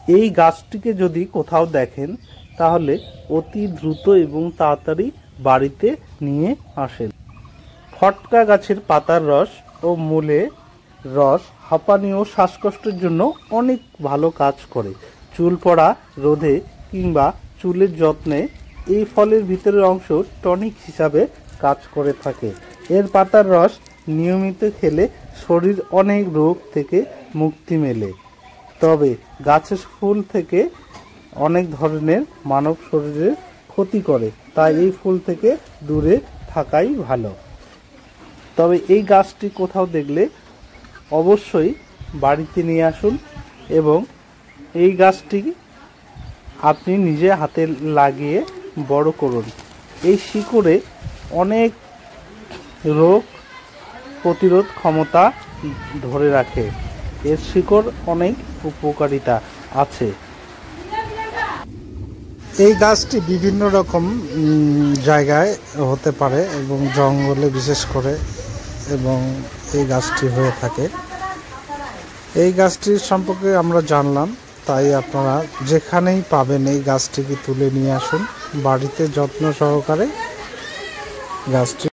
এই গাছটিকে যদি কোথাও দেখেন তাহলে অতি দ্রুত এবং তাড়াতাড়ি বাড়িতে নিয়ে আসেন। ফটকা গাছের পাতার রস ও মূলের রস হাঁপানি ও শ্বাসকষ্টের জন্য অনেক ভালো কাজ করে। চুল পড়া রোধে কিংবা চুলের যত্নে এই ফলের ভিতরের অংশ টনিক হিসাবে কাজ করে থাকে। এর পাতার রস নিয়মিত খেলে শরীর অনেক রোগ থেকে মুক্তি মেলে। তবে গাছের ফুল থেকে অনেক ধরনের মানব শরীরের ক্ষতি করে, তাই এই ফুল থেকে দূরে থাকাই ভালো। তবে এই গাছটি কোথাও দেখলে অবশ্যই বাড়িতে নিয়ে আসুন এবং এই গাছটি আপনি নিজে হাতে লাগিয়ে বড় করুন। এই শিকড়ে অনেক রোগ প্রতিরোধ ক্ষমতা ধরে রাখে। এর শিকড় অনেক উপকারিতা আছে। এই গাছটি বিভিন্ন রকম জায়গায় হতে পারে এবং জঙ্গলে বিশেষ করে এবং এই গাছটি হয়ে থাকে। এই গাছটির সম্পর্কে আমরা জানলাম, তাই আপনারা যেখানেই পাবেন এই গাছটিকে তুলে নিয়ে আসুন, বাড়িতে যত্ন সহকারে গাছটি